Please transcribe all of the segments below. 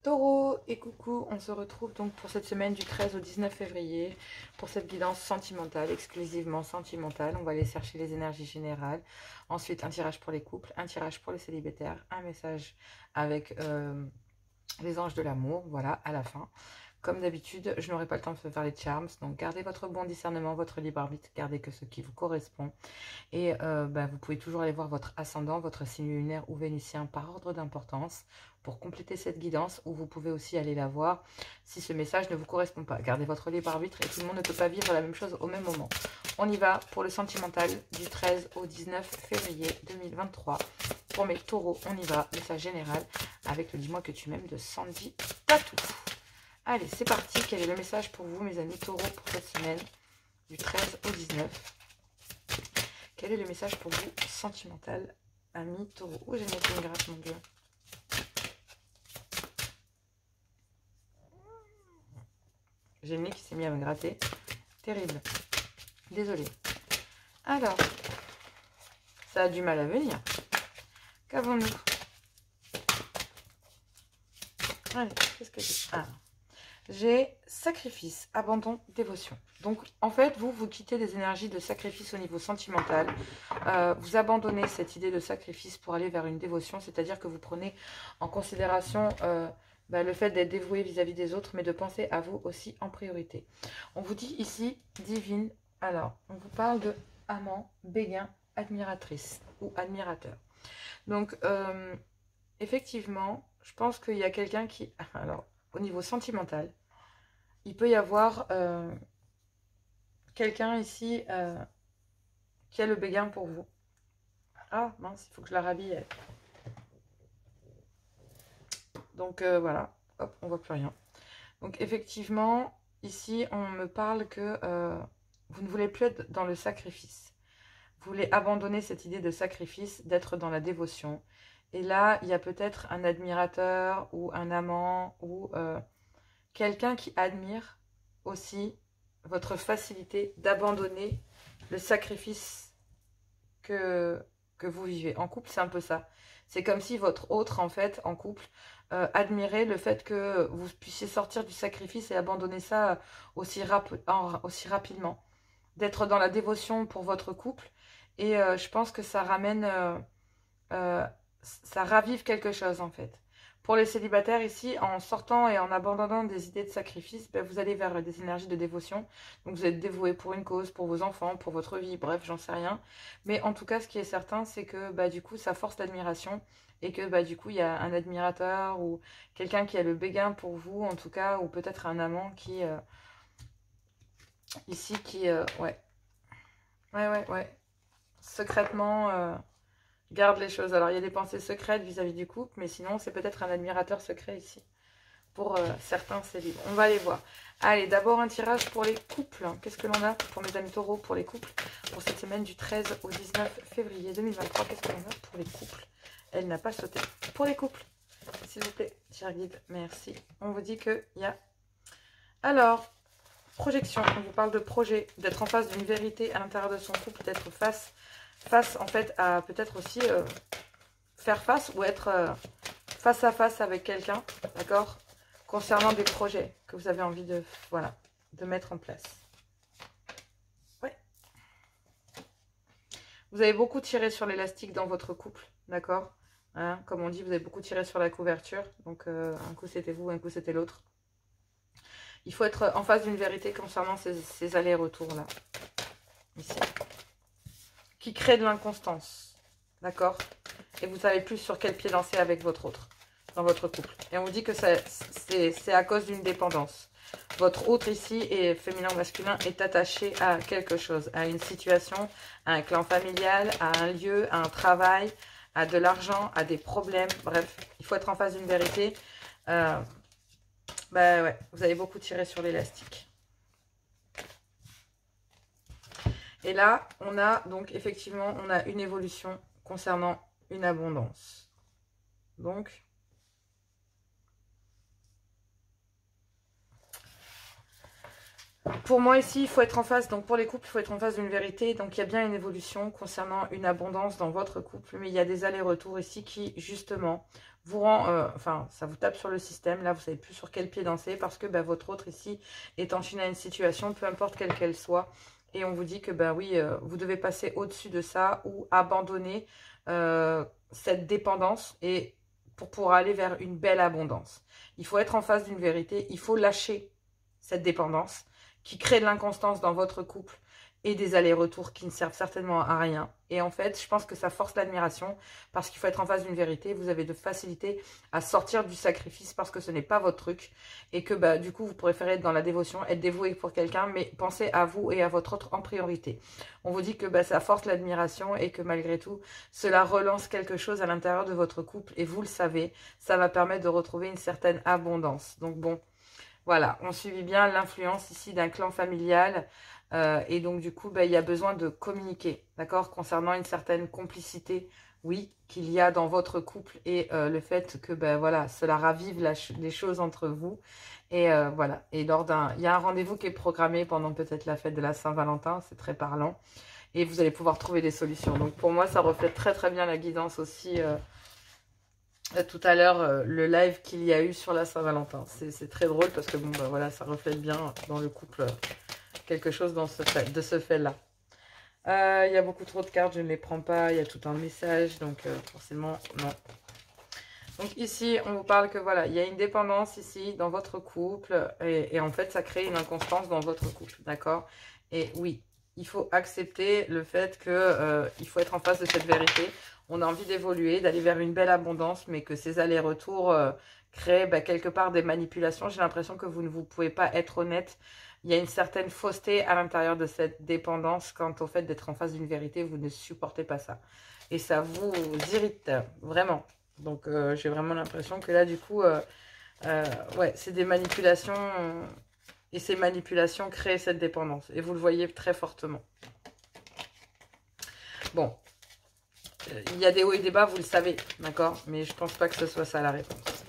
Taureau et coucou, on se retrouve donc pour cette semaine du 13 au 19 février pour cette guidance sentimentale, exclusivement sentimentale. On va aller chercher les énergies générales. Ensuite, un tirage pour les couples, un tirage pour les célibataires, un message avec les anges de l'amour, voilà, à la fin. Comme d'habitude, je n'aurai pas le temps de faire les charms, donc gardez votre bon discernement, votre libre arbitre, gardez que ce qui vous correspond. Et vous pouvez toujours aller voir votre ascendant, votre signe lunaire ou vénitien par ordre d'importance pour compléter cette guidance, ou vous pouvez aussi aller la voir si ce message ne vous correspond pas. Gardez votre libre arbitre et tout le monde ne peut pas vivre la même chose au même moment. On y va pour le sentimental du 13 au 19 février 2023. Pour mes taureaux, on y va, message général avec le Dis-moi que tu m'aimes de Sandy Tatou. Allez, c'est parti. Quel est le message pour vous, mes amis taureaux, pour cette semaine du 13 au 19? Quel est le message pour vous, sentimental, ami taureau? Oh, j'ai mis une gratte, mon Dieu. J'ai le nez qui s'est mis à me gratter. Terrible. Désolée. Alors, ça a du mal à venir. Qu'avons-nous? Allez, qu'est-ce que j'ai? Ah, j'ai sacrifice, abandon, dévotion. Donc, en fait, vous quittez des énergies de sacrifice au niveau sentimental. Vous abandonnez cette idée de sacrifice pour aller vers une dévotion, c'est-à-dire que vous prenez en considération le fait d'être dévoué vis-à-vis des autres, mais de penser à vous aussi en priorité. On vous dit ici, divine, alors, on vous parle de amant, béguin, admiratrice ou admirateur. Donc, effectivement, je pense qu'il y a quelqu'un qui... Alors, au niveau sentimental, il peut y avoir quelqu'un ici qui a le béguin pour vous. Ah, mince, il faut que je la rhabille, elle. Donc, voilà. Hop, on voit plus rien. Donc, effectivement, ici, on me parle que vous ne voulez plus être dans le sacrifice. Vous voulez abandonner cette idée de sacrifice, d'être dans la dévotion. Et là, il y a peut-être un admirateur ou un amant ou quelqu'un qui admire aussi votre facilité d'abandonner le sacrifice que vous vivez. En couple, c'est un peu ça. C'est comme si votre autre, en fait, en couple, admirait le fait que vous puissiez sortir du sacrifice et abandonner ça aussi rapidement. D'être dans la dévotion pour votre couple. Et je pense que ça ramène... ça ravive quelque chose, en fait. Pour les célibataires ici, en sortant et en abandonnant des idées de sacrifice, vous allez vers des énergies de dévotion. Donc vous êtes dévoué pour une cause, pour vos enfants, pour votre vie, bref, j'en sais rien. Mais en tout cas, ce qui est certain, c'est que du coup, ça force l'admiration et que du coup, il y a un admirateur ou quelqu'un qui a le béguin pour vous, en tout cas, ou peut-être un amant qui, ici, qui, ouais, secrètement... garde les choses. Alors, il y a des pensées secrètes vis-à-vis du couple, mais sinon, c'est peut-être un admirateur secret ici. Pour certains, c'est libre. On va aller voir. Allez, d'abord un tirage pour les couples. Qu'est-ce que l'on a pour mes amis taureaux, pour les couples, pour cette semaine du 13 au 19 février 2023? Qu'est-ce que l'on a pour les couples? Elle n'a pas sauté. Pour les couples, s'il vous plaît, cher guide, merci. On vous dit qu'il y a... Alors, projection. On vous parle de projet, d'être en face d'une vérité à l'intérieur de son couple, d'être face en fait à peut-être aussi faire face ou être face à face avec quelqu'un, d'accord, concernant des projets que vous avez envie de, voilà, de mettre en place. Ouais. Vous avez beaucoup tiré sur l'élastique dans votre couple, d'accord, hein, comme on dit, vous avez beaucoup tiré sur la couverture, donc un coup c'était vous, un coup c'était l'autre. Il faut être en face d'une vérité concernant ces allers-retours là, ici, qui crée de l'inconstance, d'accord? Et vous savez plus sur quel pied danser avec votre autre, dans votre couple. Et on vous dit que c'est à cause d'une dépendance. Votre autre ici, est féminin ou masculin, est attaché à quelque chose, à une situation, à un clan familial, à un lieu, à un travail, à de l'argent, à des problèmes. Bref, il faut être en face d'une vérité. Ouais, vous avez beaucoup tiré sur l'élastique. Et là, on a donc effectivement, on a une évolution concernant une abondance. Donc, pour moi ici, il faut être en face, donc pour les couples, il faut être en face d'une vérité. Donc il y a bien une évolution concernant une abondance dans votre couple, mais il y a des allers-retours ici qui, justement, vous rend, enfin, ça vous tape sur le système. Là, vous savez plus sur quel pied danser parce que bah, votre autre ici est enchaîné à une situation, peu importe quelle qu'elle soit. Et on vous dit que, bah oui, vous devez passer au-dessus de ça ou abandonner cette dépendance et pour aller vers une belle abondance. Il faut être en face d'une vérité, il faut lâcher cette dépendance qui crée de l'inconstance dans votre couple et des allers-retours qui ne servent certainement à rien. Et en fait, je pense que ça force l'admiration parce qu'il faut être en face d'une vérité. Vous avez de facilité à sortir du sacrifice parce que ce n'est pas votre truc et que bah, du coup, vous préférez être dans la dévotion, être dévoué pour quelqu'un, mais pensez à vous et à votre autre en priorité. On vous dit que bah, ça force l'admiration et que malgré tout, cela relance quelque chose à l'intérieur de votre couple et vous le savez, ça va permettre de retrouver une certaine abondance. Donc bon, voilà, on subit bien l'influence ici d'un clan familial et donc du coup, bah, il y a besoin de communiquer, d'accord, concernant une certaine complicité, oui, qu'il y a dans votre couple et le fait que, bah, voilà, cela ravive les choses entre vous. Et voilà, et il y a un rendez-vous qui est programmé pendant peut-être la fête de la Saint-Valentin, c'est très parlant, et vous allez pouvoir trouver des solutions. Donc pour moi, ça reflète très très bien la guidance aussi tout à l'heure, le live qu'il y a eu sur la Saint-Valentin. C'est très drôle parce que bon, bah, voilà, ça reflète bien dans le couple quelque chose dans de ce fait-là. Il y a beaucoup trop de cartes, je ne les prends pas. Il y a tout un message, donc forcément, non. Donc ici, on vous parle que voilà, il y a une dépendance ici dans votre couple. Et en fait, ça crée une inconstance dans votre couple, d'accord? Et oui, il faut accepter le fait que il faut être en face de cette vérité. On a envie d'évoluer, d'aller vers une belle abondance, mais que ces allers-retours créent bah, quelque part des manipulations. J'ai l'impression que vous ne pouvez pas être honnête. Il y a une certaine fausseté à l'intérieur de cette dépendance quant au fait d'être en face d'une vérité. Vous ne supportez pas ça. Et ça vous irrite, vraiment. Donc, j'ai vraiment l'impression que là, du coup, ouais, c'est des manipulations. Et ces manipulations créent cette dépendance. Et vous le voyez très fortement. Bon. Il y a des hauts et des bas, vous le savez, d'accord? Mais je pense pas que ce soit ça la réponse.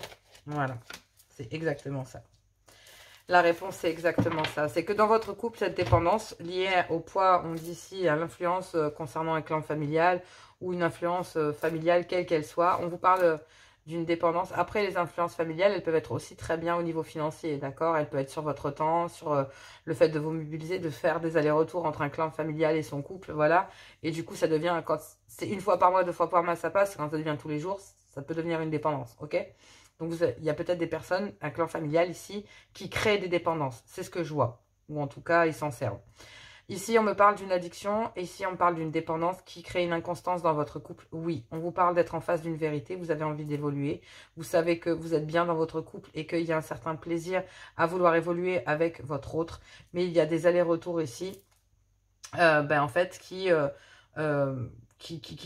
Voilà, c'est exactement ça. La réponse, c'est exactement ça. C'est que dans votre couple, cette dépendance liée au poids, on dit ici, à l'influence concernant un clan familial ou une influence familiale, quelle qu'elle soit, on vous parle d'une dépendance. Après, les influences familiales, elles peuvent être aussi très bien au niveau financier, d'accord? Elles peuvent être sur votre temps, sur le fait de vous mobiliser, de faire des allers-retours entre un clan familial et son couple, voilà. Et du coup, ça devient, quand c'est une fois par mois, 2 fois par mois, ça passe. Quand ça devient tous les jours, ça peut devenir une dépendance, ok? Donc, il y a peut-être des personnes, un clan familial ici, qui créent des dépendances. C'est ce que je vois. Ou en tout cas, ils s'en servent. Ici, on me parle d'une addiction. Et ici, on me parle d'une dépendance qui crée une inconstance dans votre couple. Oui, on vous parle d'être en face d'une vérité. Vous avez envie d'évoluer. Vous savez que vous êtes bien dans votre couple et qu'il y a un certain plaisir à vouloir évoluer avec votre autre. Mais il y a des allers-retours ici, ben, en fait, qui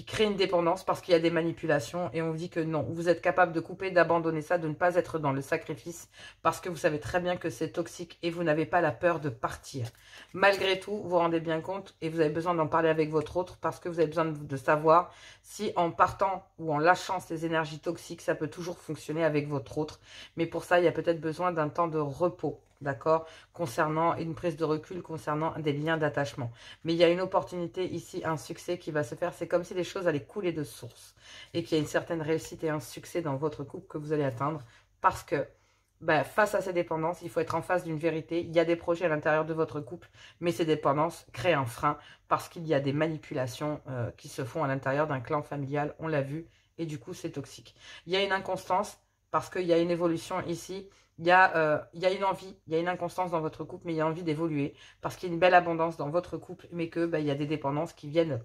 crée une dépendance parce qu'il y a des manipulations et on vous dit que non, vous êtes capable de couper, d'abandonner ça, de ne pas être dans le sacrifice parce que vous savez très bien que c'est toxique et vous n'avez pas la peur de partir. Malgré tout, vous vous rendez bien compte et vous avez besoin d'en parler avec votre autre parce que vous avez besoin de savoir si en partant ou en lâchant ces énergies toxiques, ça peut toujours fonctionner avec votre autre. Mais pour ça, il y a peut-être besoin d'un temps de repos. D'accord, concernant une prise de recul, concernant des liens d'attachement. Mais il y a une opportunité ici, un succès qui va se faire. C'est comme si les choses allaient couler de source et qu'il y a une certaine réussite et un succès dans votre couple que vous allez atteindre parce que ben, face à ces dépendances, il faut être en face d'une vérité. Il y a des projets à l'intérieur de votre couple, mais ces dépendances créent un frein parce qu'il y a des manipulations qui se font à l'intérieur d'un clan familial. On l'a vu et du coup, c'est toxique. Il y a une inconstance parce qu'il y a une évolution ici. Il y a une envie, il y a une inconstance dans votre couple, mais il y a envie d'évoluer parce qu'il y a une belle abondance dans votre couple, mais que il y a des dépendances qui viennent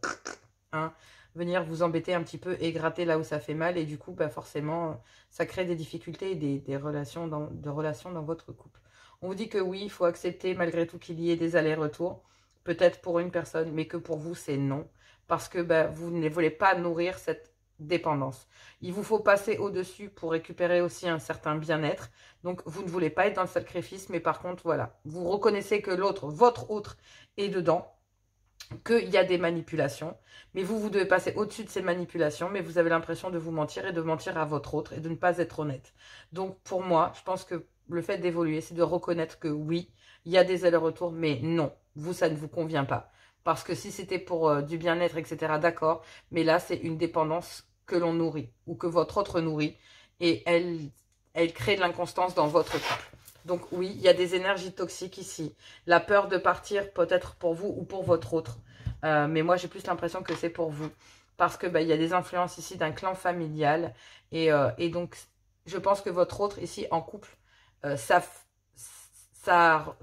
venir vous embêter un petit peu et gratter là où ça fait mal. Et du coup, forcément, ça crée des difficultés et des relations dans votre couple. On vous dit que oui, il faut accepter malgré tout qu'il y ait des allers-retours, peut-être pour une personne, mais que pour vous, c'est non. Parce que vous ne voulez pas nourrir cette dépendance. Il vous faut passer au-dessus pour récupérer aussi un certain bien-être. Donc, vous ne voulez pas être dans le sacrifice, mais par contre, voilà, vous reconnaissez que l'autre, votre autre, est dedans. qu'il y a des manipulations, mais vous devez passer au-dessus de ces manipulations, mais vous avez l'impression de vous mentir et de mentir à votre autre et de ne pas être honnête. Donc pour moi, je pense que le fait d'évoluer, c'est de reconnaître que oui, il y a des allers-retours, mais non, vous, ça ne vous convient pas. Parce que si c'était pour du bien-être, etc., d'accord, mais là, c'est une dépendance que l'on nourrit ou que votre autre nourrit et elle crée de l'inconstance dans votre couple. Donc oui, il y a des énergies toxiques ici. La peur de partir peut-être pour vous ou pour votre autre. Mais moi, j'ai plus l'impression que c'est pour vous. Parce que il y a des influences ici d'un clan familial. Et donc, je pense que votre autre ici en couple, ça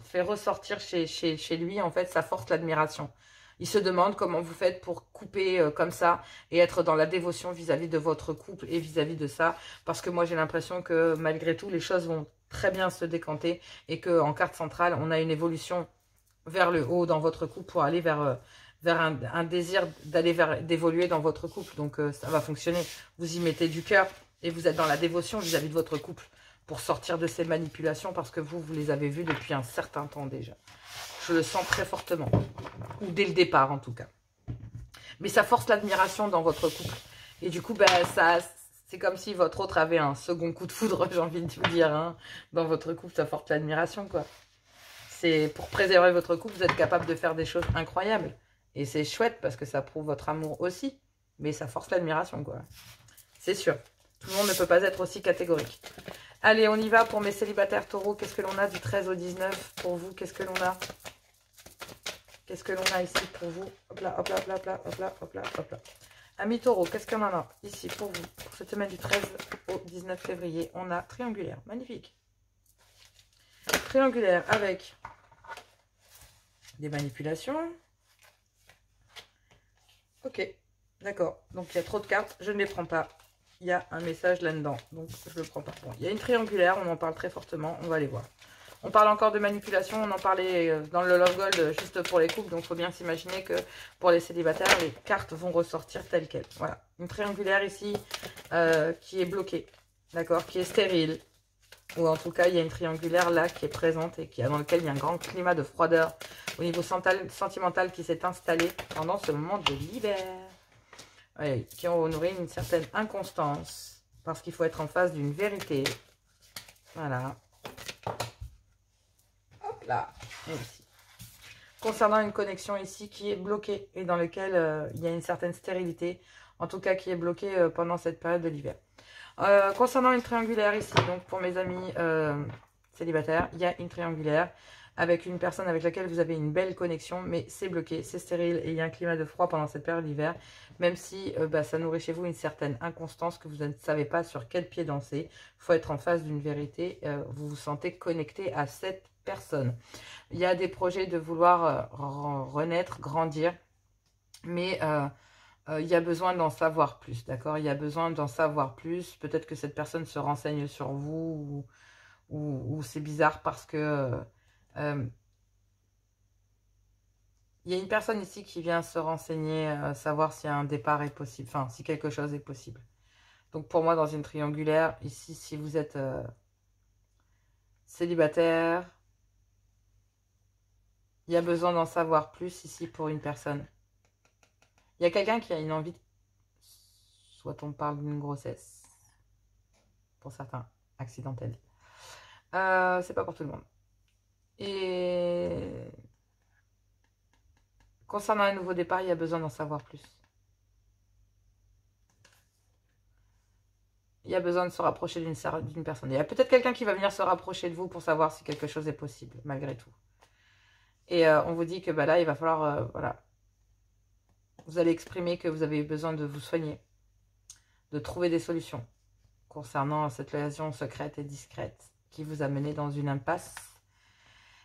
fait ressortir chez lui, en fait, ça force l'admiration. Il se demande comment vous faites pour couper comme ça et être dans la dévotion vis-à-vis de votre couple et vis-à-vis de ça. Parce que moi, j'ai l'impression que malgré tout, les choses vont très bien se décanter et qu'en carte centrale, on a une évolution vers le haut dans votre couple pour aller vers un désir d'évoluer dans votre couple. Donc, ça va fonctionner. Vous y mettez du cœur et vous êtes dans la dévotion vis-à-vis de votre couple pour sortir de ces manipulations parce que vous les avez vues depuis un certain temps déjà. Je le sens très fortement. Ou dès le départ, en tout cas. Mais ça force l'admiration dans votre couple. Et du coup, c'est comme si votre autre avait un second coup de foudre, j'ai envie de vous dire. Hein. Dans votre couple, ça force l'admiration, quoi. C'est pour préserver votre couple, vous êtes capable de faire des choses incroyables. Et c'est chouette parce que ça prouve votre amour aussi. Mais ça force l'admiration, quoi. C'est sûr. Tout le monde ne peut pas être aussi catégorique. Allez, on y va pour mes célibataires taureaux. Qu'est-ce que l'on a du 13 au 19 pour vous? Qu'est-ce que l'on a? Qu'est-ce que l'on a ici pour vous? Hop là, hop là, hop là, hop là, hop là, hop là, hop là. Amis taureaux, qu'est-ce qu'on en a ici pour vous? Pour cette semaine du 13 au 19 février, on a triangulaire. Magnifique. Triangulaire avec des manipulations. Ok, d'accord. Donc, il y a trop de cartes. Je ne les prends pas. Il y a un message là-dedans. Donc, je ne le prends pas. Bon, il y a une triangulaire. On en parle très fortement. On va aller voir. On parle encore de manipulation, on en parlait dans le Love Gold juste pour les couples, donc il faut bien s'imaginer que pour les célibataires, les cartes vont ressortir telles quelles. Voilà, une triangulaire ici qui est bloquée, d'accord, qui est stérile, ou en tout cas il y a une triangulaire là qui est présente et dans lequel il y a un grand climat de froideur au niveau sentimental qui s'est installé pendant ce moment de l'hiver, ouais, qui ont nourri une certaine inconstance, parce qu'il faut être en face d'une vérité, voilà. Là, et ici. Concernant une connexion ici qui est bloquée et dans laquelle il y a une certaine stérilité, en tout cas qui est bloquée pendant cette période de l'hiver. Concernant une triangulaire ici, donc pour mes amis célibataires, il y a une triangulaire avec une personne avec laquelle vous avez une belle connexion, mais c'est bloqué, c'est stérile et il y a un climat de froid pendant cette période d'hiver, même si ça nourrit chez vous une certaine inconstance que vous ne savez pas sur quel pied danser. Il faut être en face d'une vérité, vous vous sentez connecté à cette personne. Il y a des projets de vouloir renaître, grandir, mais il y a besoin d'en savoir plus, d'accord? Il y a besoin d'en savoir plus. Peut-être que cette personne se renseigne sur vous ou c'est bizarre parce que il y a une personne ici qui vient se renseigner, savoir si un départ est possible, enfin si quelque chose est possible. Donc pour moi, dans une triangulaire, ici, si vous êtes célibataire, il y a besoin d'en savoir plus ici pour une personne. Il y a quelqu'un qui a une envie, soit on parle d'une grossesse, pour certains, accidentelle. C'est pas pour tout le monde. Et concernant un nouveau départ, il y a besoin d'en savoir plus. Il y a besoin de se rapprocher d'une personne. Il y a peut-être quelqu'un qui va venir se rapprocher de vous pour savoir si quelque chose est possible, malgré tout. Et on vous dit que là, il va falloir, voilà, vous allez exprimer que vous avez besoin de vous soigner, de trouver des solutions concernant cette liaison secrète et discrète qui vous a mené dans une impasse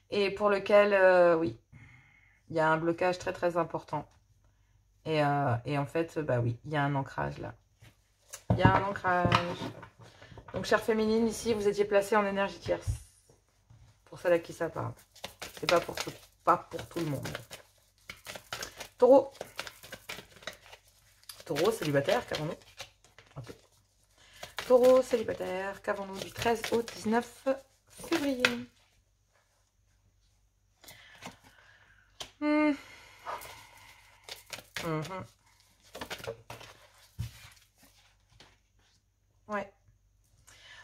et pour lequel, oui, il y a un blocage très très important. Et en fait, oui, il y a un ancrage là. Il y a un ancrage. Donc, chère féminine, ici, vous étiez placée en énergie tierce. Pour celle à qui ça parle. C'est pas pour tout le monde. Taureau. Taureau, célibataire, qu'avons-nous? Okay. Taureau, célibataire, qu'avons-nous du 13 au 19 février? Mhm. Ouais.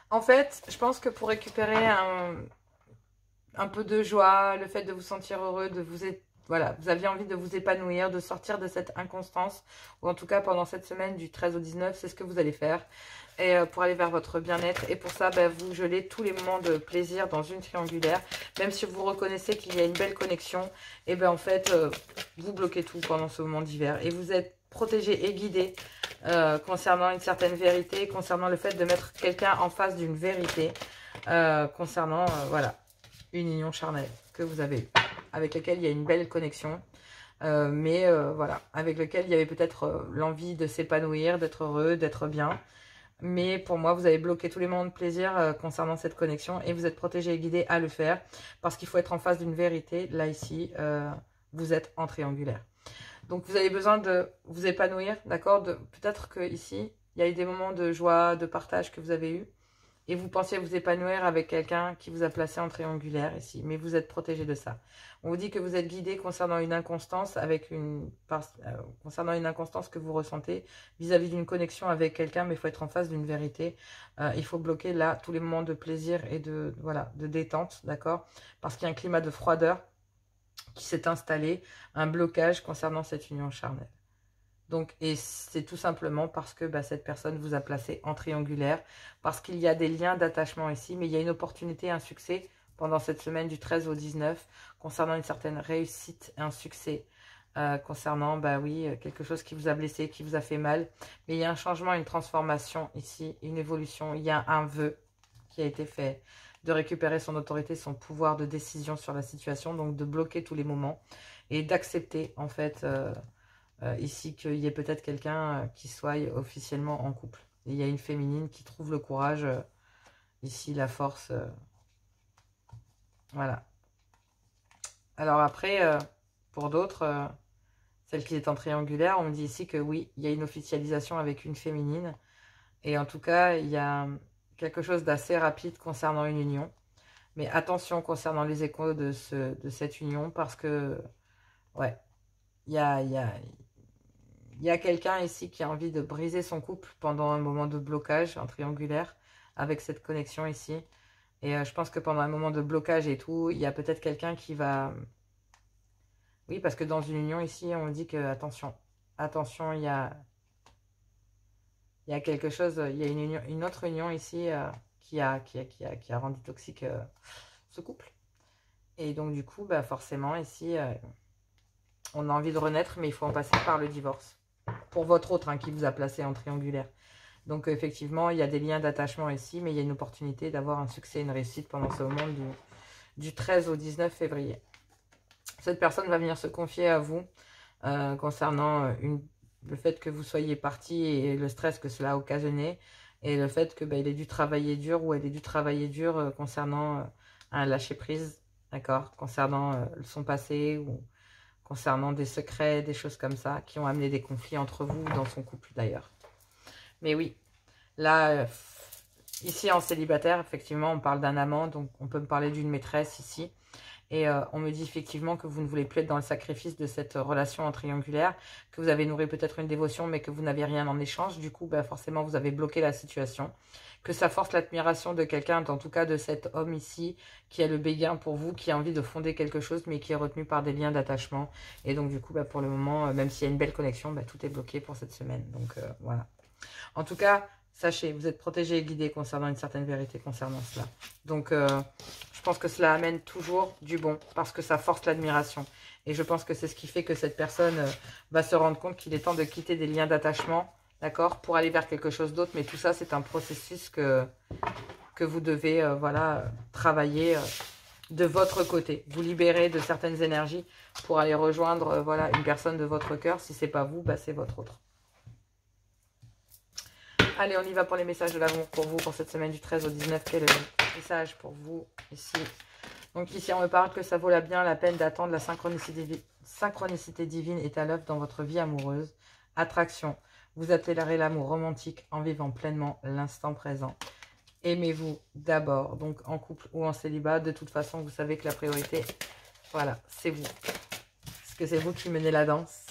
En fait, je pense que pour récupérer un peu de joie, le fait de vous sentir heureux, voilà, vous aviez envie de vous épanouir, de sortir de cette inconstance, ou en tout cas pendant cette semaine du 13 au 19, c'est ce que vous allez faire, et pour aller vers votre bien-être. Et pour ça, ben, vous gelez tous les moments de plaisir dans une triangulaire, même si vous reconnaissez qu'il y a une belle connexion, et ben en fait, vous bloquez tout pendant ce moment d'hiver, et vous êtes protégé et guidé concernant une certaine vérité, concernant le fait de mettre quelqu'un en face d'une vérité, concernant, voilà, une union charnelle que vous avez eue, avec laquelle il y a une belle connexion, mais voilà, avec lequel il y avait peut-être l'envie de s'épanouir, d'être heureux, d'être bien. Mais pour moi, vous avez bloqué tous les moments de plaisir concernant cette connexion et vous êtes protégé et guidé à le faire parce qu'il faut être en face d'une vérité. Là, ici, vous êtes en triangulaire. Donc, vous avez besoin de vous épanouir, d'accord? Peut-être que ici, il y a eu des moments de joie, de partage que vous avez eu. Et vous pensiez vous épanouir avec quelqu'un qui vous a placé en triangulaire ici. Mais vous êtes protégé de ça. On vous dit que vous êtes guidé concernant une inconstance concernant une inconstance que vous ressentez vis-à-vis d'une connexion avec quelqu'un. Mais il faut être en face d'une vérité. Il faut bloquer là tous les moments de plaisir et voilà, de détente. D'accord? Parce qu'il y a un climat de froideur qui s'est installé. Un blocage concernant cette union charnelle. Donc, et c'est tout simplement parce que cette personne vous a placé en triangulaire, parce qu'il y a des liens d'attachement ici, mais il y a une opportunité, un succès pendant cette semaine du 13 au 19, concernant une certaine réussite, un succès, concernant, oui, quelque chose qui vous a blessé, qui vous a fait mal, mais il y a un changement, une transformation ici, une évolution, il y a un vœu qui a été fait, de récupérer son autorité, son pouvoir de décision sur la situation, donc de bloquer tous les moments, et d'accepter, en fait... ici qu'il y ait peut-être quelqu'un qui soit officiellement en couple. Et il y a une féminine qui trouve le courage, ici la force, voilà. Alors après, pour d'autres, celle qui est en triangulaire, on me dit ici que oui, il y a une officialisation avec une féminine. Et en tout cas, il y a quelque chose d'assez rapide concernant une union. Mais attention concernant les échos de cette union parce que, ouais, il y a quelqu'un ici qui a envie de briser son couple pendant un moment de blocage en triangulaire avec cette connexion ici. Et je pense que pendant un moment de blocage et tout, il y a peut-être quelqu'un qui va... Oui, parce que dans une union ici, on dit que, attention, attention, il y a quelque chose, il y a une autre union ici qui a rendu toxique ce couple. Et donc du coup, forcément, ici, on a envie de renaître, mais il faut en passer par le divorce. Pour votre autre qui vous a placé en triangulaire. Donc effectivement, il y a des liens d'attachement ici, mais il y a une opportunité d'avoir un succès, une réussite pendant ce moment du 13 au 19 février. Cette personne va venir se confier à vous concernant le fait que vous soyez parti et le stress que cela a occasionné, et le fait que il ait dû travailler dur ou elle ait dû travailler dur concernant un lâcher-prise, d'accord, concernant son passé ou concernant des secrets, des choses comme ça, qui ont amené des conflits entre vous ou dans son couple d'ailleurs. Mais oui, là, ici en célibataire, effectivement, on parle d'un amant, donc on peut me parler d'une maîtresse ici. Et on me dit effectivement que vous ne voulez plus être dans le sacrifice de cette relation en triangulaire, que vous avez nourri peut-être une dévotion, mais que vous n'avez rien en échange. Du coup, forcément, vous avez bloqué la situation. Que ça force l'admiration de quelqu'un, en tout cas de cet homme ici, qui a le béguin pour vous, qui a envie de fonder quelque chose, mais qui est retenu par des liens d'attachement. Et donc, du coup, pour le moment, même s'il y a une belle connexion, tout est bloqué pour cette semaine. Donc, voilà. En tout cas, sachez, vous êtes protégé et guidé concernant une certaine vérité concernant cela. Donc, je pense que cela amène toujours du bon, parce que ça force l'admiration. Et je pense que c'est ce qui fait que cette personne va se rendre compte qu'il est temps de quitter des liens d'attachement, d'accord, pour aller vers quelque chose d'autre. Mais tout ça, c'est un processus que vous devez, voilà, travailler de votre côté. Vous libérer de certaines énergies pour aller rejoindre, voilà, une personne de votre cœur. Si c'est pas vous, c'est votre autre. Allez, on y va pour les messages de l'amour pour vous, pour cette semaine du 13 au 19. Quel est le message pour vous ici? Donc ici, on me parle que ça vaut bien la peine d'attendre. La synchronicité divine est à l'œuvre dans votre vie amoureuse. Attraction. Vous attelerez l'amour romantique en vivant pleinement l'instant présent. Aimez-vous d'abord, donc en couple ou en célibat. De toute façon, vous savez que la priorité, voilà, c'est vous. Parce que c'est vous qui menez la danse.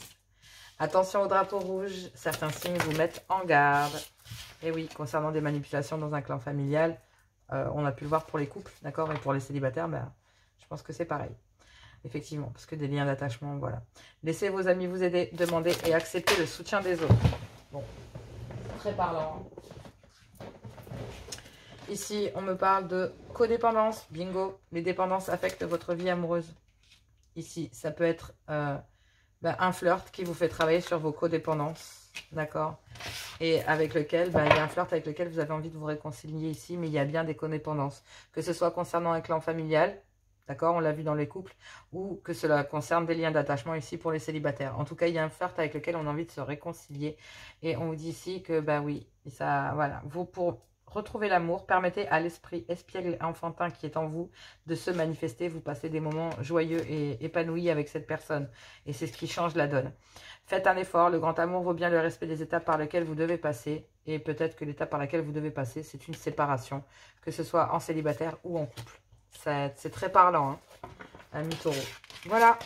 Attention au drapeau rouge, certains signes vous mettent en garde. Et oui, concernant des manipulations dans un clan familial, on a pu le voir pour les couples, d'accord? Et pour les célibataires, ben, je pense que c'est pareil. Effectivement, parce que des liens d'attachement, voilà. Laissez vos amis vous aider, demandez et acceptez le soutien des autres. Bon, très parlant. Ici, on me parle de codépendance. Bingo, les dépendances affectent votre vie amoureuse. Ici, ça peut être un flirt qui vous fait travailler sur vos codépendances. D'accord? Et avec lequel, il y a un flirt avec lequel vous avez envie de vous réconcilier ici, mais il y a bien des codépendances. Que ce soit concernant un clan familial, d'accord, on l'a vu dans les couples, ou que cela concerne des liens d'attachement ici pour les célibataires. En tout cas, il y a un flirt avec lequel on a envie de se réconcilier. Et on vous dit ici que, oui, ça, voilà, vous, pour retrouver l'amour, permettez à l'esprit espiègle enfantin qui est en vous de se manifester. Vous passez des moments joyeux et épanouis avec cette personne. Et c'est ce qui change la donne. Faites un effort, le grand amour vaut bien le respect des étapes par lesquelles vous devez passer. Et peut-être que l'étape par laquelle vous devez passer, c'est une séparation, que ce soit en célibataire ou en couple. C'est très parlant, hein, ami taureau. Voilà.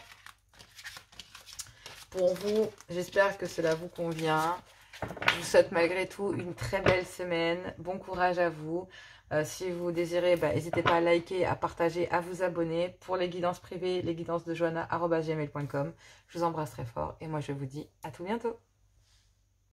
Pour vous, j'espère que cela vous convient. Je vous souhaite malgré tout une très belle semaine. Bon courage à vous. Si vous désirez, n'hésitez pas à liker, à partager, à vous abonner. Pour les guidances privées, les guidances de Johanna@gmail.com. Je vous embrasse très fort et moi je vous dis à tout bientôt.